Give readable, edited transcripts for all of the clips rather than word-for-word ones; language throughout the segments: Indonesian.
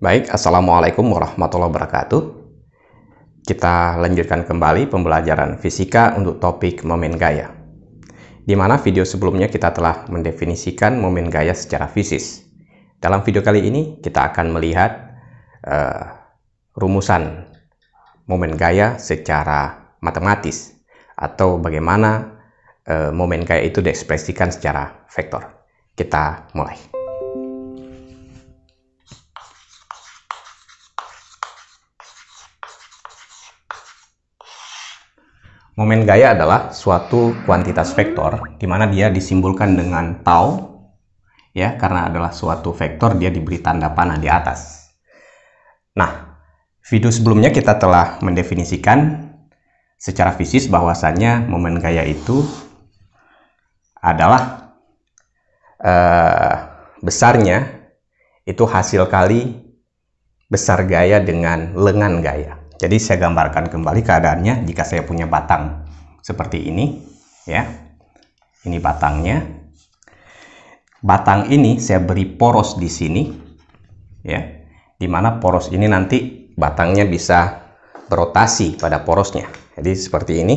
Baik, Assalamualaikum warahmatullahi wabarakatuh. Kita lanjutkan kembali pembelajaran fisika untuk topik momen gaya. Di mana video sebelumnya kita telah mendefinisikan momen gaya secara fisis. Dalam video kali ini kita akan melihat rumusan momen gaya secara matematis, atau bagaimana momen gaya itu diekspresikan secara vektor. Kita mulai. Momen gaya adalah suatu kuantitas vektor di mana dia disimbolkan dengan tau, ya, karena adalah suatu vektor, dia diberi tanda panah di atas. Nah, video sebelumnya kita telah mendefinisikan secara fisis bahwasannya momen gaya itu adalah besarnya itu hasil kali besar gaya dengan lengan gaya. Jadi saya gambarkan kembali keadaannya jika saya punya batang seperti ini, ya. Ini batangnya. Batang ini saya beri poros di sini, ya. Dimana poros ini nanti batangnya bisa berotasi pada porosnya. Jadi seperti ini.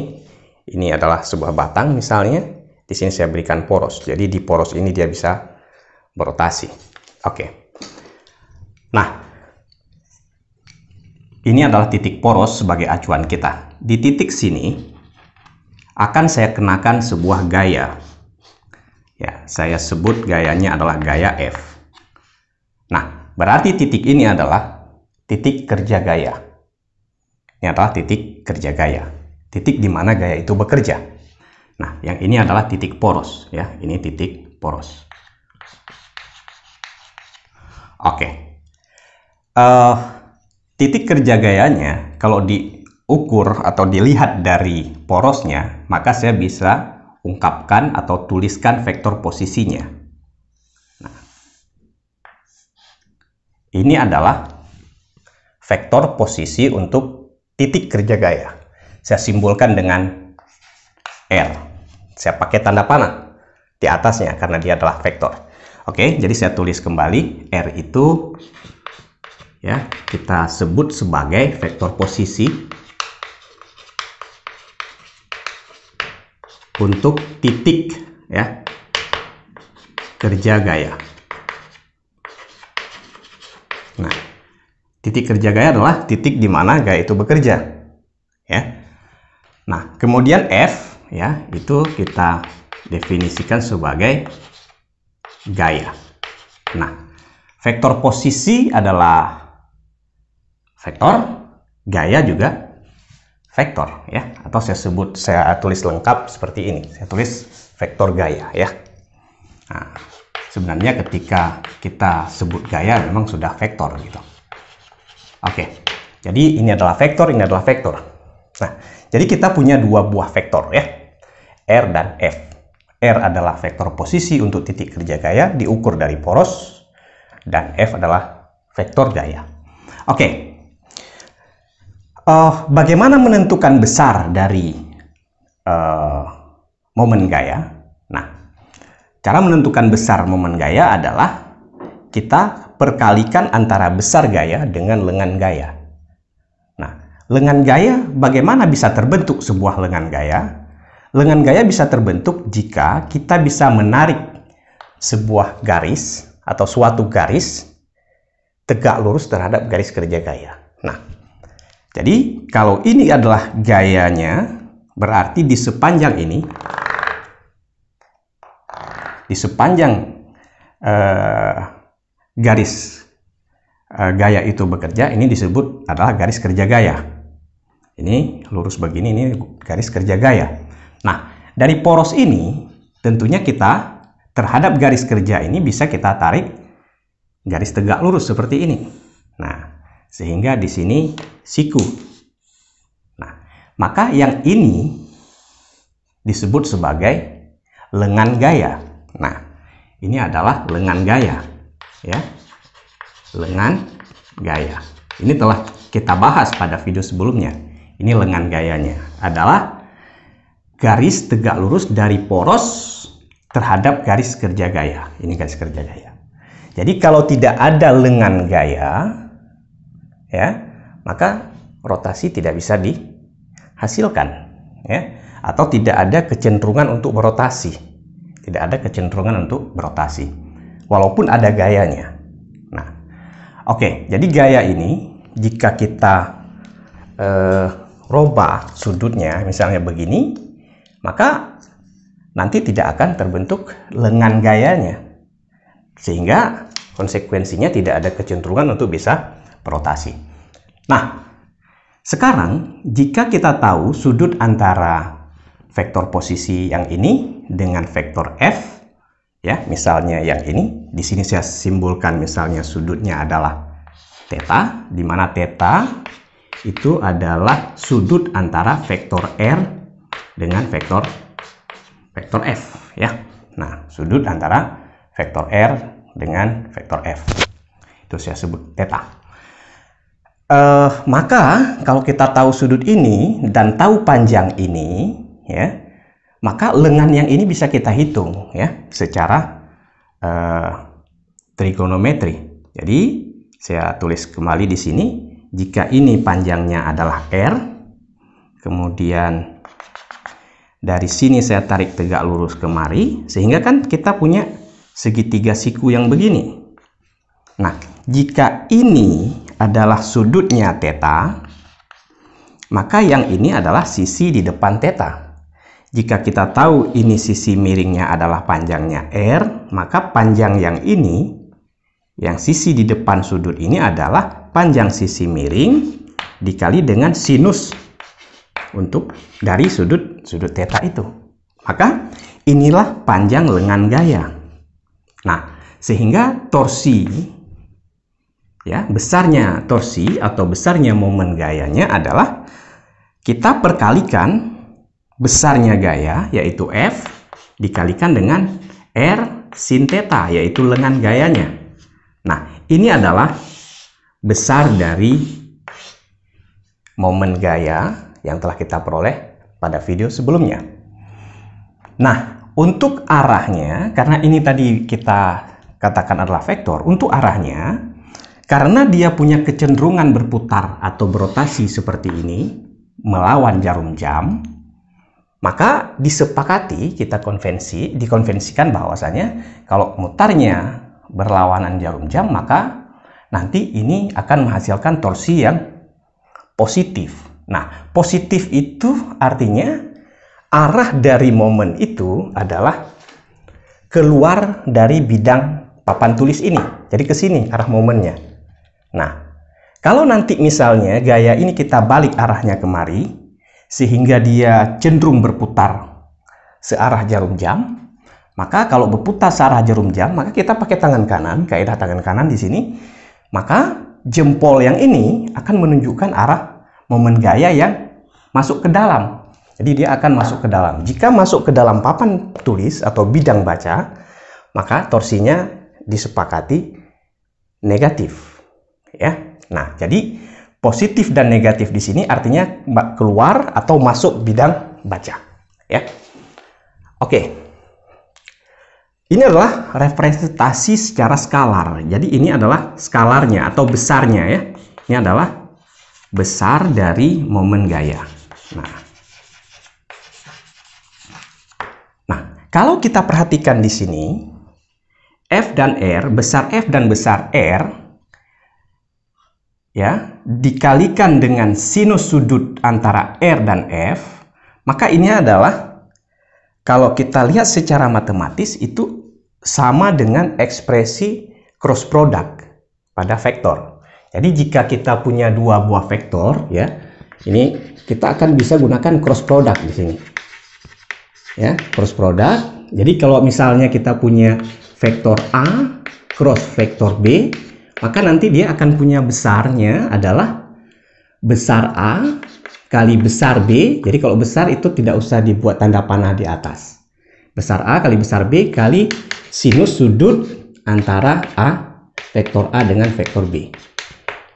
Ini adalah sebuah batang misalnya. Di sini saya berikan poros. Jadi di poros ini dia bisa berotasi. Oke. Nah, ini adalah titik poros sebagai acuan kita. Di titik sini akan saya kenakan sebuah gaya. Ya, saya sebut gayanya adalah gaya F. Nah, berarti titik ini adalah titik kerja gaya. Ini adalah titik kerja gaya. Titik di mana gaya itu bekerja. Nah, yang ini adalah titik poros, ya. Ini titik poros. Oke. Titik kerja gayanya kalau diukur atau dilihat dari porosnya, maka saya bisa ungkapkan atau tuliskan vektor posisinya. Nah, ini adalah vektor posisi untuk titik kerja gaya. Saya simbolkan dengan R. Saya pakai tanda panah di atasnya karena dia adalah vektor. Oke, jadi saya tulis kembali R itu, ya, kita sebut sebagai vektor posisi untuk titik, ya, kerja gaya. Nah, titik kerja gaya adalah titik di mana gaya itu bekerja, ya. Nah, kemudian F, ya, itu kita definisikan sebagai gaya. Nah, vektor posisi adalah vektor, gaya juga vektor, ya, atau saya tulis lengkap seperti ini. Saya tulis vektor gaya, ya. Nah, sebenarnya ketika kita sebut gaya memang sudah vektor gitu. Oke. Jadi ini adalah vektor, ini adalah vektor. Nah, jadi kita punya dua buah vektor, ya. R dan F. R adalah vektor posisi untuk titik kerja gaya diukur dari poros, dan F adalah vektor gaya. Oke. Bagaimana menentukan besar dari momen gaya? Nah, cara menentukan besar momen gaya adalah kita perkalikan antara besar gaya dengan lengan gaya. Nah, lengan gaya, bagaimana bisa terbentuk sebuah lengan gaya? Lengan gaya bisa terbentuk jika kita bisa menarik sebuah garis atau suatu garis tegak lurus terhadap garis kerja gaya. Nah, jadi kalau ini adalah gayanya, berarti di sepanjang ini, di sepanjang garis gaya itu bekerja, ini disebut adalah garis kerja gaya. Ini lurus begini, ini garis kerja gaya. Nah, dari poros ini tentunya kita terhadap garis kerja ini bisa kita tarik garis tegak lurus seperti ini. Nah, sehingga di sini siku. Nah, maka yang ini disebut sebagai lengan gaya. Nah, ini adalah lengan gaya, ya. Lengan gaya. Ini telah kita bahas pada video sebelumnya. Ini lengan gayanya adalah garis tegak lurus dari poros terhadap garis kerja gaya. Ini garis kerja gaya. Jadi kalau tidak ada lengan gaya, ya, maka rotasi tidak bisa dihasilkan, ya, atau tidak ada kecenderungan untuk berotasi, walaupun ada gayanya. Nah, oke, jadi gaya ini jika kita rubah sudutnya, misalnya begini, maka nanti tidak akan terbentuk lengan gayanya, sehingga konsekuensinya tidak ada kecenderungan untuk bisa berotasi. Nah, sekarang jika kita tahu sudut antara vektor posisi yang ini dengan vektor F, ya, misalnya yang ini, di sini saya simbolkan misalnya sudutnya adalah theta, di mana theta itu adalah sudut antara vektor R dengan vektor F, ya. Nah, sudut antara vektor R dengan vektor F itu saya sebut theta. Maka kalau kita tahu sudut ini dan tahu panjang ini, ya, maka lengan yang ini bisa kita hitung, ya, secara trigonometri. Jadi saya tulis kembali di sini, jika ini panjangnya adalah R, kemudian dari sini saya tarik tegak lurus kemari, sehingga kan kita punya segitiga siku yang begini. Nah, jika ini adalah sudutnya theta, maka yang ini adalah sisi di depan theta. Jika kita tahu ini sisi miringnya adalah panjangnya R, maka panjang yang ini, yang sisi di depan sudut ini adalah panjang sisi miring dikali dengan sinus untuk dari sudut theta itu. Maka inilah panjang lengan gaya. Nah, sehingga torsi, ya, besarnya torsi atau besarnya momen gayanya adalah kita perkalikan besarnya gaya, yaitu F, dikalikan dengan R sin theta, yaitu lengan gayanya. Nah, ini adalah besar dari momen gaya yang telah kita peroleh pada video sebelumnya. Nah, untuk arahnya, karena ini tadi kita katakan adalah vektor, untuk arahnya, karena dia punya kecenderungan berputar atau berotasi seperti ini, melawan jarum jam, maka disepakati, dikonvensikan bahwasanya kalau mutarnya berlawanan jarum jam, maka nanti ini akan menghasilkan torsi yang positif. Nah, positif itu artinya arah dari momen itu adalah keluar dari bidang papan tulis ini. Jadi ke sini arah momennya. Nah, kalau nanti misalnya gaya ini kita balik arahnya kemari, sehingga dia cenderung berputar searah jarum jam, maka kalau berputar searah jarum jam, maka kita pakai tangan kanan, kaidah tangan kanan di sini, maka jempol yang ini akan menunjukkan arah momen gaya yang masuk ke dalam. Jadi dia akan masuk ke dalam. Jika masuk ke dalam papan tulis atau bidang baca, maka torsinya disepakati negatif, ya. Nah, jadi positif dan negatif di sini artinya keluar atau masuk bidang baca, ya. Oke. Ini adalah representasi secara skalar. Jadi ini adalah skalarnya atau besarnya, ya. Ini adalah besar dari momen gaya. Nah, kalau kita perhatikan di sini, F dan R, besar F dan besar R, ya, dikalikan dengan sinus sudut antara R dan F, maka ini adalah, kalau kita lihat secara matematis, itu sama dengan ekspresi cross product pada vektor. Jadi jika kita punya dua buah vektor, ya, ini kita akan bisa gunakan cross product di sini, ya, cross product. Jadi kalau misalnya kita punya vektor A cross vektor B, maka nanti dia akan punya besarnya adalah besar A kali besar B. Jadi kalau besar itu tidak usah dibuat tanda panah di atas. Besar A kali besar B kali sinus sudut antara vektor A dengan vektor B.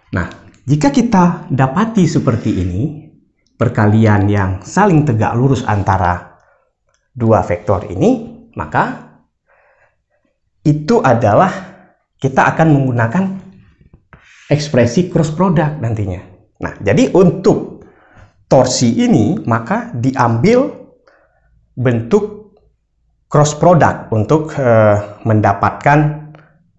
Nah, jika kita dapati seperti ini, perkalian yang saling tegak lurus antara dua vektor ini, maka itu adalah kita akan menggunakan ekspresi cross product nantinya. Nah, jadi untuk torsi ini maka diambil bentuk cross product untuk mendapatkan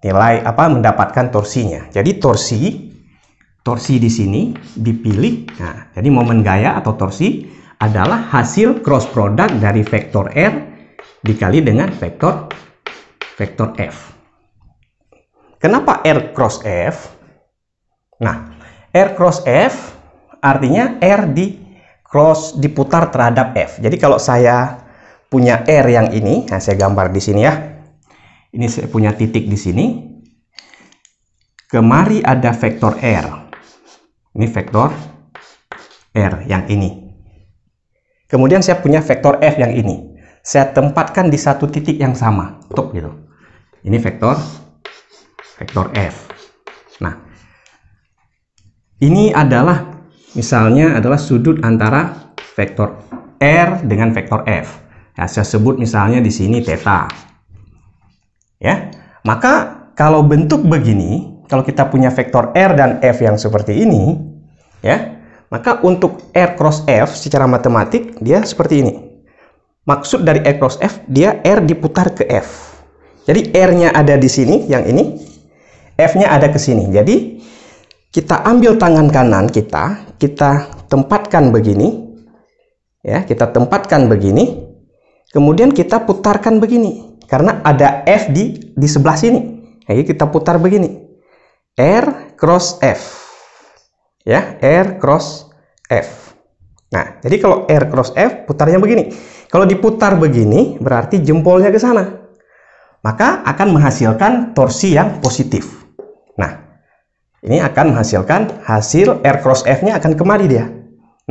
nilai mendapatkan torsinya. Jadi torsi di sini dipilih. Nah, jadi momen gaya atau torsi adalah hasil cross product dari vektor R dikali dengan vektor F. Kenapa R cross F? Nah, R cross F artinya R diputar terhadap F. Jadi kalau saya punya R yang ini, nah saya gambar di sini ya. Ini saya punya titik di sini. Kemari ada vektor R. Ini vektor R yang ini. Kemudian saya punya vektor F yang ini. Saya tempatkan di satu titik yang sama, top gitu. Ini vektor F. Nah, ini adalah misalnya adalah sudut antara vektor R dengan vektor F. Ya, saya sebut misalnya di sini theta. Ya, maka kalau bentuk begini, kalau kita punya vektor R dan F yang seperti ini, ya, maka untuk R cross F secara matematik dia seperti ini. Maksud dari R cross F, dia R diputar ke F. Jadi R-nya ada di sini, yang ini, F-nya ada ke sini. Jadi kita ambil tangan kanan kita tempatkan begini, ya, kita tempatkan begini, kemudian kita putarkan begini, karena ada F di sebelah sini. Jadi kita putar begini, R cross F, ya, R cross F. Nah, jadi kalau R cross F putarnya begini. Kalau diputar begini berarti jempolnya ke sana, maka akan menghasilkan torsi yang positif. Nah, ini akan menghasilkan hasil R cross F-nya akan kemari dia.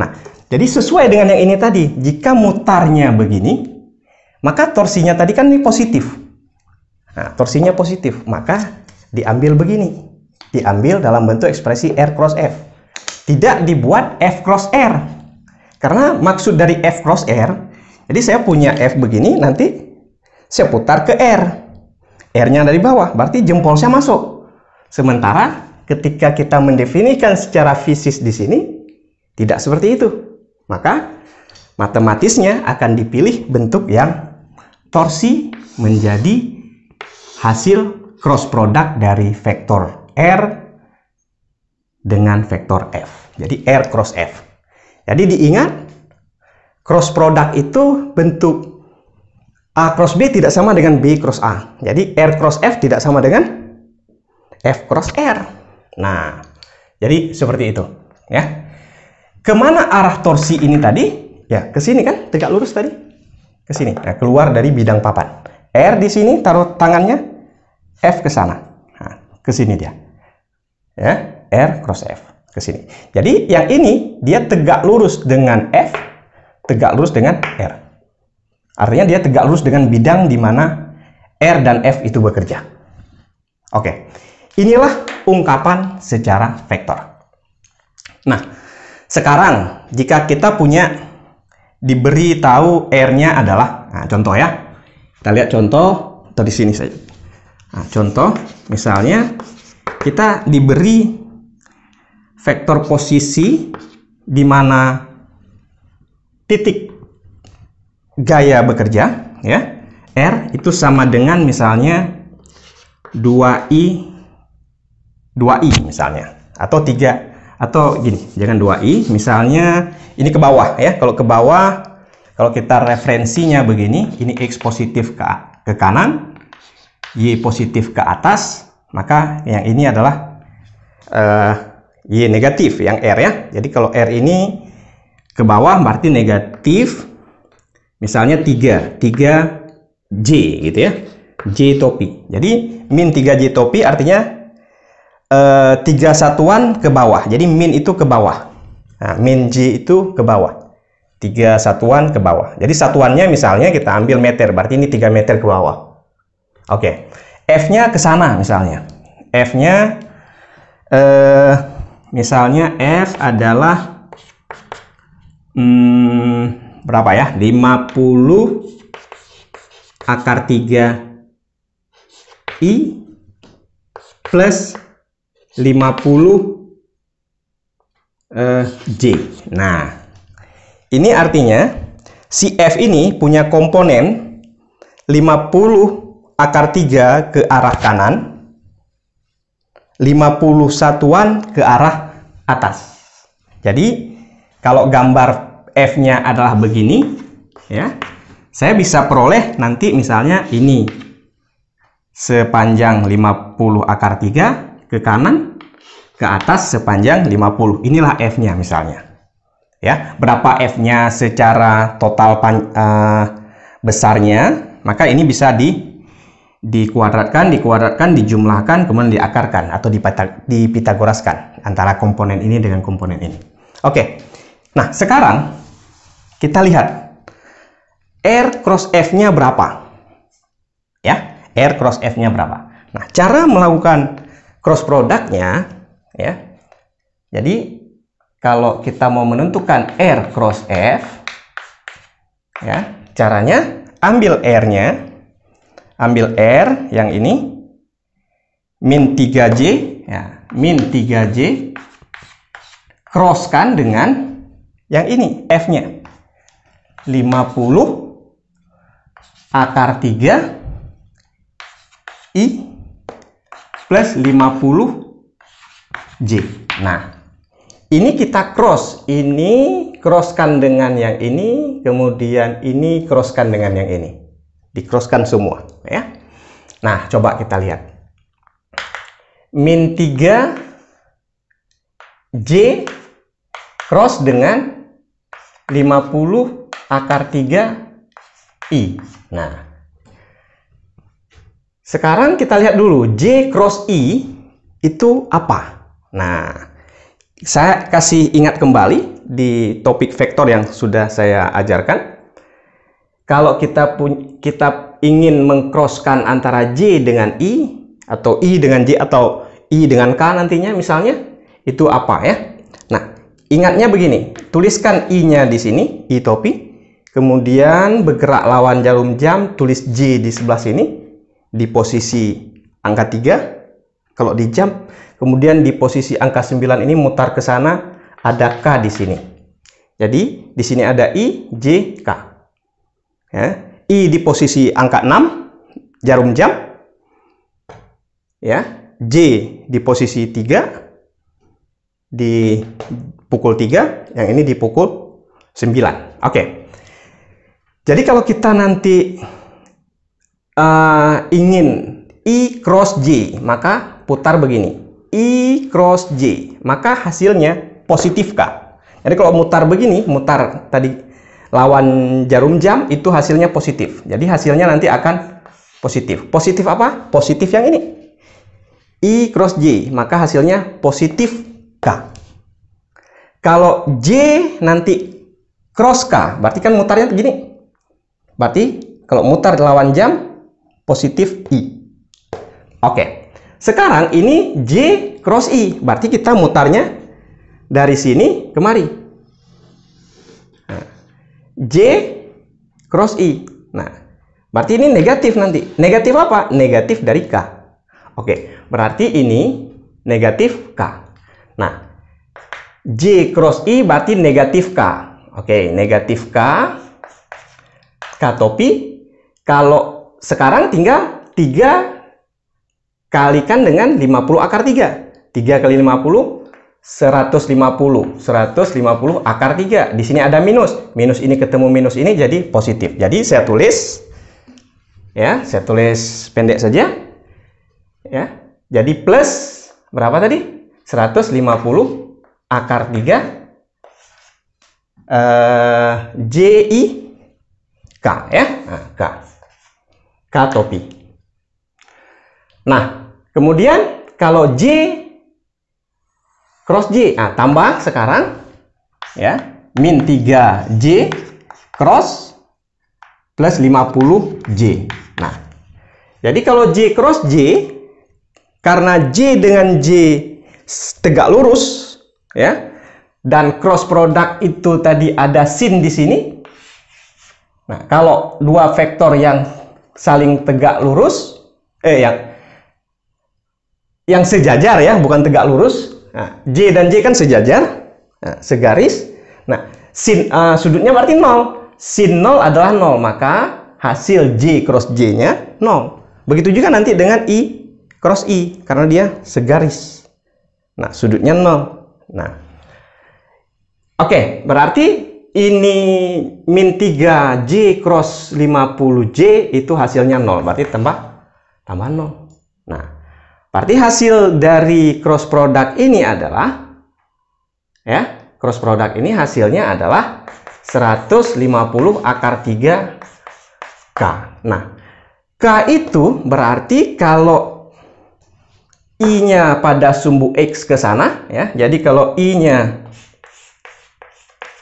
Nah, jadi sesuai dengan yang ini tadi, jika mutarnya begini, maka torsinya tadi kan ini positif. Nah, torsinya positif, maka diambil begini. Diambil dalam bentuk ekspresi R cross F. Tidak dibuat F cross R. Karena maksud dari F cross R, jadi saya punya F begini, nanti saya putar ke R. R-nya dari bawah, berarti jempol saya masuk. Sementara ketika kita mendefinisikan secara fisis di sini, tidak seperti itu. Maka matematisnya akan dipilih bentuk yang torsi menjadi hasil cross product dari vektor R dengan vektor F. Jadi R cross F. Jadi diingat, cross product itu bentuk A cross B tidak sama dengan B cross A. Jadi R cross F tidak sama dengan F cross R. Nah, jadi seperti itu, ya. Kemana arah torsi ini tadi? Ya, ke sini kan, tegak lurus tadi. Ke sini, nah, keluar dari bidang papan. R di sini, taruh tangannya, F ke sana. Nah, ke sini dia. Ya, R cross F, ke sini. Jadi, yang ini, dia tegak lurus dengan F, tegak lurus dengan R. Artinya dia tegak lurus dengan bidang di mana R dan F itu bekerja. Oke, inilah ungkapan secara vektor. Nah, sekarang jika kita punya diberi tahu R-nya adalah, nah, contoh ya, kita lihat contoh atau di sini saja. Nah, contoh misalnya kita diberi vektor posisi di mana titik gaya bekerja, ya, R itu sama dengan misalnya 2i misalnya, atau 3, atau gini, jangan 2i, misalnya ini ke bawah ya. Kalau ke bawah, kalau kita referensinya begini, ini X positif ke kanan, Y positif ke atas, maka yang ini adalah Y negatif, yang R ya. Jadi kalau R ini ke bawah berarti negatif, misalnya 3J gitu ya, J topi. Jadi min 3J topi artinya 3 satuan ke bawah. Jadi min itu ke bawah. Nah, min J itu ke bawah. 3 satuan ke bawah. Jadi satuannya misalnya kita ambil meter, berarti ini 3 meter ke bawah. Oke. F-nya ke sana misalnya. F-nya misalnya F adalah berapa ya? 50 akar 3 I plus J. Nah, ini artinya si F ini punya komponen 50 akar 3 ke arah kanan, 50 satuan ke arah atas. Jadi kalau gambar F-nya adalah begini, ya, saya bisa peroleh nanti misalnya ini sepanjang 50 akar 3 ke kanan, ke atas sepanjang 50. Inilah F-nya misalnya. Ya, berapa F-nya secara total besarnya, maka ini bisa dikuadratkan, dijumlahkan, kemudian diakarkan atau dipitagoraskan antara komponen ini dengan komponen ini. Oke. Nah, sekarang kita lihat R cross F-nya berapa? Ya, R cross F-nya berapa? Nah, cara melakukan cross produknya, ya. Jadi kalau kita mau menentukan R cross F, ya, caranya ambil R-nya, ambil R yang ini, min 3J, ya, min 3J, crosskan dengan yang ini, F-nya, 50 akar 3 I plus 50J. Nah, ini kita cross, ini crosskan dengan yang ini, kemudian ini crosskan dengan yang ini, di-crosskan semua, ya. Nah, coba kita lihat. Min 3J cross dengan 50 akar 3 I. Nah, sekarang kita lihat dulu J cross I itu apa. Nah, saya kasih ingat kembali di topik vektor yang sudah saya ajarkan. Kalau kita ingin mengcrosskan antara J dengan I, atau I dengan J, atau I dengan K nantinya misalnya, itu apa ya? Nah, ingatnya begini, tuliskan I-nya di sini, I topi, kemudian bergerak lawan jarum jam, tulis J di sebelah sini, di posisi angka 3, kalau di jam. Kemudian di posisi angka 9 ini mutar ke sana, ada K di sini. Jadi di sini ada I, J, K. Ya, I di posisi angka 6, jarum jam. Ya, J di posisi 3, di pukul 3, yang ini di pukul 9. Oke. Jadi kalau kita nanti ingin I cross J, maka putar begini. I cross J, maka hasilnya positif K. Jadi kalau mutar begini, mutar tadi lawan jarum jam, itu hasilnya positif. Jadi hasilnya nanti akan positif. Positif apa? Positif yang ini. I cross J, maka hasilnya positif K. Kalau J nanti cross K, berarti kan mutarnya begini. Berarti kalau mutar lawan jam, positif I. Oke. Sekarang ini J cross I, berarti kita mutarnya dari sini kemari. Nah, J cross I. Nah, berarti ini negatif nanti. Negatif apa? Negatif dari K. Oke, berarti ini negatif K. Nah, J cross I berarti negatif K. Oke, negatif K. K topi. Kalau sekarang tinggal 3 kalikan dengan 50 akar 3. 3 kali 50, 150. 150 akar 3. Di sini ada minus. Minus ini ketemu minus ini jadi positif. Jadi saya tulis, ya, saya tulis pendek saja. Ya, jadi plus berapa tadi? 150 akar 3 JI K, ya. Nah, K. K topi. Nah, kemudian kalau J cross J, nah, tambah sekarang, ya, min 3J cross plus 50J. Nah, jadi kalau J cross J, karena J dengan J tegak lurus, ya, dan cross produk itu tadi ada sin di sini. Nah, kalau dua vektor yang saling tegak lurus, yang yang sejajar ya, bukan tegak lurus. Nah, J dan J kan sejajar, nah, segaris. Nah, sudutnya berarti 0. Sin 0 adalah 0, maka hasil J cross J-nya 0. Begitu juga nanti dengan I cross I, karena dia segaris. Nah, sudutnya 0. Nah, oke, berarti ini min 3J cross 50J itu hasilnya 0. Berarti tambah 0. Nah, berarti hasil dari cross product ini adalah, ya, cross product ini hasilnya adalah 150 akar 3K. Nah, K itu berarti kalau I-nya pada sumbu X ke sana, ya. Jadi kalau I-nya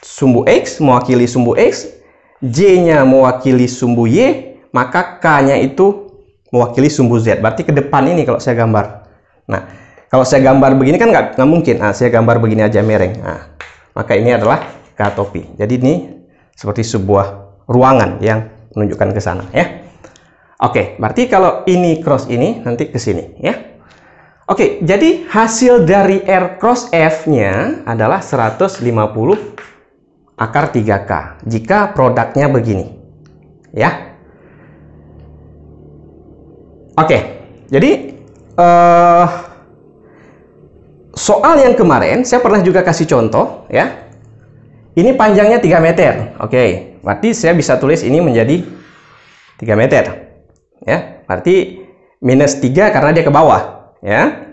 sumbu X, mewakili sumbu X, J-nya mewakili sumbu Y, maka K-nya itu mewakili sumbu Z. Berarti ke depan ini kalau saya gambar. Nah, kalau saya gambar begini kan nggak mungkin. Nah, saya gambar begini aja miring. Nah, maka ini adalah K topi. Jadi ini seperti sebuah ruangan yang menunjukkan ke sana, ya. Oke, berarti kalau ini cross ini nanti ke sini, ya. Oke, jadi hasil dari R cross F-nya adalah 150 akar 3K jika produknya begini, ya. Oke, jadi soal yang kemarin saya pernah juga kasih contoh, ya. Ini panjangnya 3 meter. Oke, berarti saya bisa tulis ini menjadi 3 meter. Ya, berarti minus 3 karena dia ke bawah. Ya.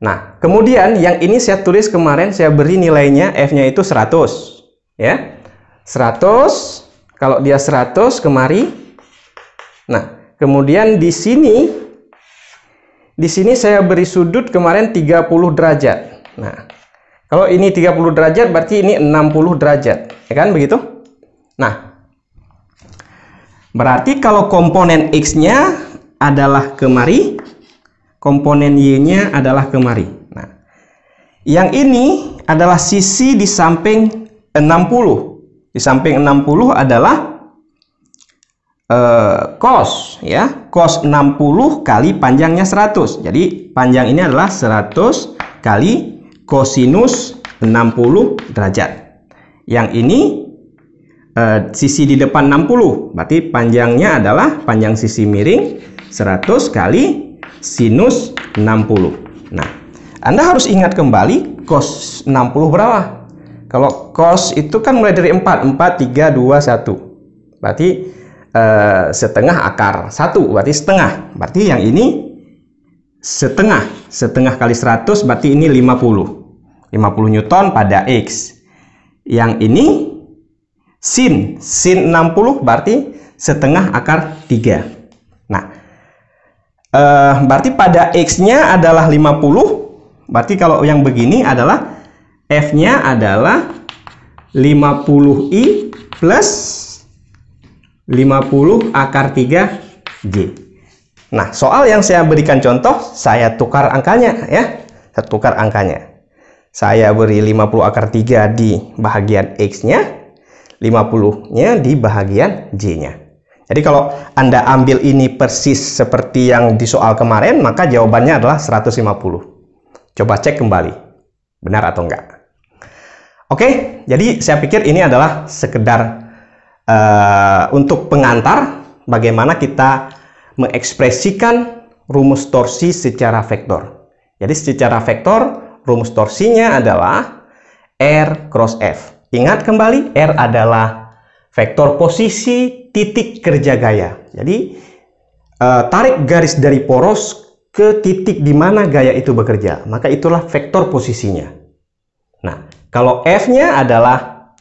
Nah, kemudian yang ini saya tulis kemarin, saya beri nilainya F-nya itu 100. Ya. 100, kalau dia 100 kemari. Nah, kemudian di sini saya beri sudut kemarin 30 derajat. Nah, kalau ini 30 derajat berarti ini 60 derajat. Ya kan begitu? Nah, berarti kalau komponen X-nya adalah kemari, komponen Y-nya adalah kemari. Nah, yang ini adalah sisi di samping 60. Di samping 60 adalah cos, ya. Cos 60 kali panjangnya 100. Jadi panjang ini adalah 100 kali kosinus 60 derajat. Yang ini sisi di depan 60, berarti panjangnya adalah panjang sisi miring 100 kali sinus 60. Nah, Anda harus ingat kembali cos 60 berapa? Kalau cos itu kan mulai dari 4, 3, 2, 1. Berarti setengah akar 1, berarti setengah. Berarti yang ini setengah kali 100, berarti ini 50 Newton pada X. Yang ini sin 60 berarti setengah akar 3. Nah, berarti pada X-nya adalah 50. Berarti kalau yang begini adalah F-nya adalah 50I plus 50 akar 3J. Nah, soal yang saya berikan contoh, saya tukar angkanya, ya. Saya tukar angkanya. Saya beri 50 akar 3 di bahagian X-nya, 50-nya di bahagian J-nya. Jadi kalau Anda ambil ini persis seperti yang di soal kemarin, maka jawabannya adalah 150. Coba cek kembali, benar atau enggak. Oke, jadi saya pikir ini adalah sekedar untuk pengantar bagaimana kita mengekspresikan rumus torsi secara vektor. Jadi secara vektor, rumus torsinya adalah R cross F. Ingat kembali, R adalah vektor posisi titik kerja gaya. Jadi tarik garis dari poros ke titik di mana gaya itu bekerja, maka itulah vektor posisinya. Nah, kalau F-nya adalah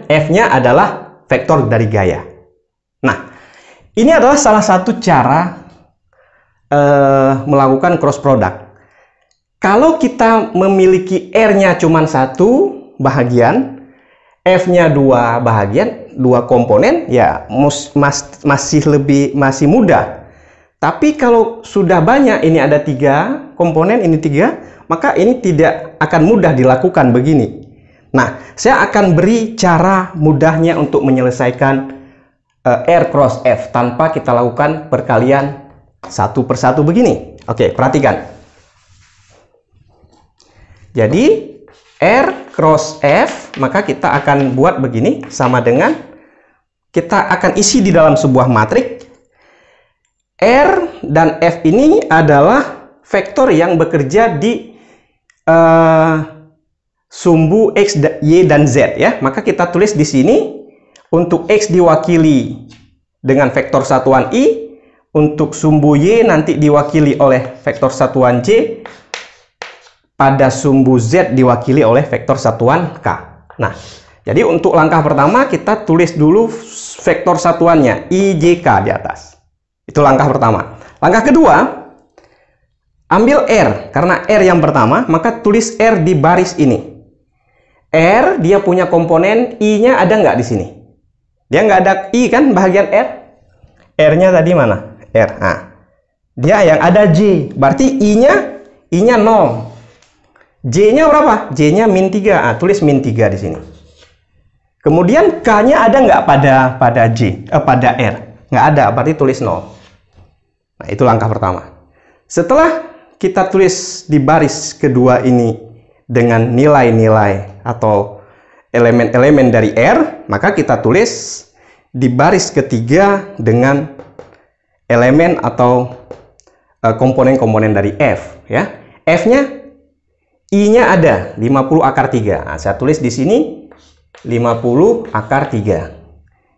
F-nya adalah vektor dari gaya. Nah, ini adalah salah satu cara melakukan cross product. Kalau kita memiliki R-nya cuma 1 bahagian, F-nya 2 bahagian, 2 komponen, ya masih mudah. Tapi kalau sudah banyak, ini ada 3 komponen, ini 3, maka ini tidak akan mudah dilakukan begini. Nah, saya akan beri cara mudahnya untuk menyelesaikan R cross F tanpa kita lakukan perkalian satu persatu begini. Oke, perhatikan. Jadi R cross F, maka kita akan buat begini, sama dengan kita akan isi di dalam sebuah matriks. R dan F ini adalah vektor yang bekerja di sumbu X, Y, dan Z ya. Maka kita tulis di sini untuk X diwakili dengan vektor satuan I, untuk sumbu Y nanti diwakili oleh vektor satuan J, pada sumbu Z diwakili oleh vektor satuan K. Nah, jadi untuk langkah pertama kita tulis dulu vektor satuannya I, J, K di atas. Itu langkah pertama. Langkah kedua, ambil R, karena R yang pertama, maka tulis R di baris ini. R dia punya komponen I-nya ada nggak di sini? Dia nggak ada I kan bahagian R? R-nya tadi mana? R. Nah, dia yang ada J, berarti I-nya 0. J-nya berapa? J-nya min 3. Nah, tulis min 3 di sini. Kemudian K-nya ada nggak pada R? Nggak ada, berarti tulis 0. Nah, itu langkah pertama. Setelah kita tulis di baris kedua ini dengan nilai-nilai atau elemen-elemen dari R, maka kita tulis di baris ketiga dengan elemen atau komponen-komponen dari F ya. F-nya I-nya ada 50 akar 3. Nah, saya tulis di sini 50 akar 3.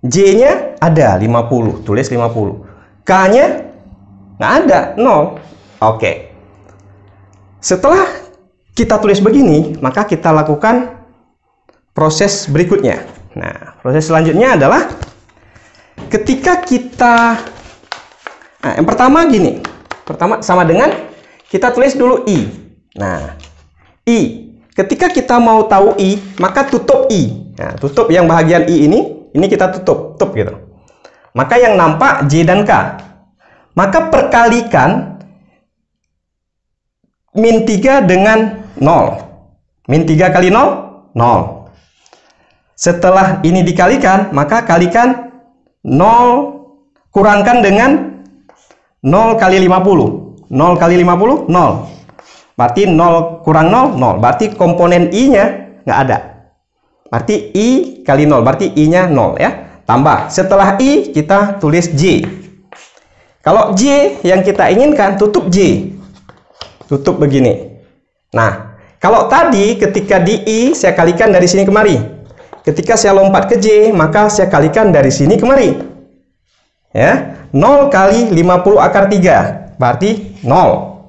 J-nya ada 50, tulis 50. K-nya nggak ada, 0. Oke. Setelah kita tulis begini, maka kita lakukan proses berikutnya. Nah, proses selanjutnya adalah ketika kita, nah, yang pertama gini, pertama sama dengan kita tulis dulu I. Nah, I, ketika kita mau tahu I, maka tutup I. Nah, tutup yang bahagian I ini kita tutup gitu. Maka yang nampak J dan K. Maka perkalikan min 3 dengan 0. Min 3 kali 0, 0. Setelah ini dikalikan, maka kalikan 0, kurangkan dengan 0 kali 50. 0 kali 50, 0. Berarti 0 kurang 0, 0. Berarti komponen I-nya nggak ada. Berarti I kali 0, berarti I-nya 0 ya. Tambah, setelah I kita tulis J. Kalau J yang kita inginkan, tutup J. Tutup begini. Nah, kalau tadi ketika di I saya kalikan dari sini kemari. Ketika saya lompat ke J, maka saya kalikan dari sini kemari. Ya, 0 kali 50 akar 3, berarti 0.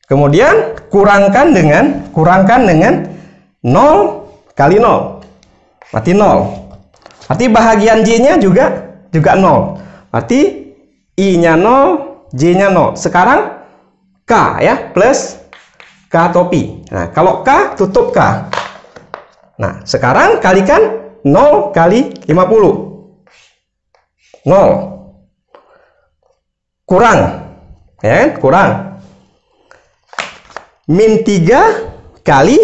Kemudian kurangkan dengan 0 kali 0. Berarti 0. Berarti bahagian J-nya juga 0. Berarti I-nya 0, J-nya 0. Sekarang K ya, plus K topi. Nah, kalau K tutup K. Nah, sekarang kalikan 0 kali 50. 0. Kurang. Ya, kurang. Min 3 kali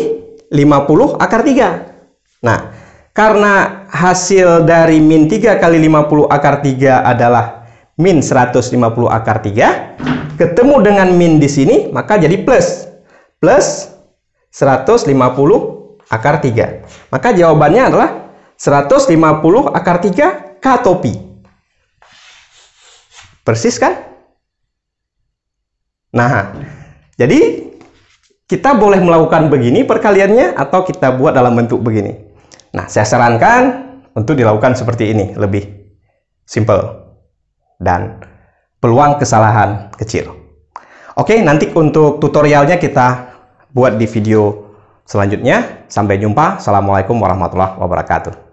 50 akar 3. Nah, karena hasil dari min 3 kali 50 akar 3 adalah min 150 akar 3, ketemu dengan min di sini, maka jadi plus 150 akar 3. Maka jawabannya adalah 150 akar 3 K topi. Persis kan? Nah, jadi kita boleh melakukan begini perkaliannya, atau kita buat dalam bentuk begini. Nah, saya sarankan untuk dilakukan seperti ini, lebih simple dan peluang kesalahan kecil. Oke, nanti untuk tutorialnya kita buat di video selanjutnya. Sampai jumpa. Assalamualaikum warahmatullahi wabarakatuh.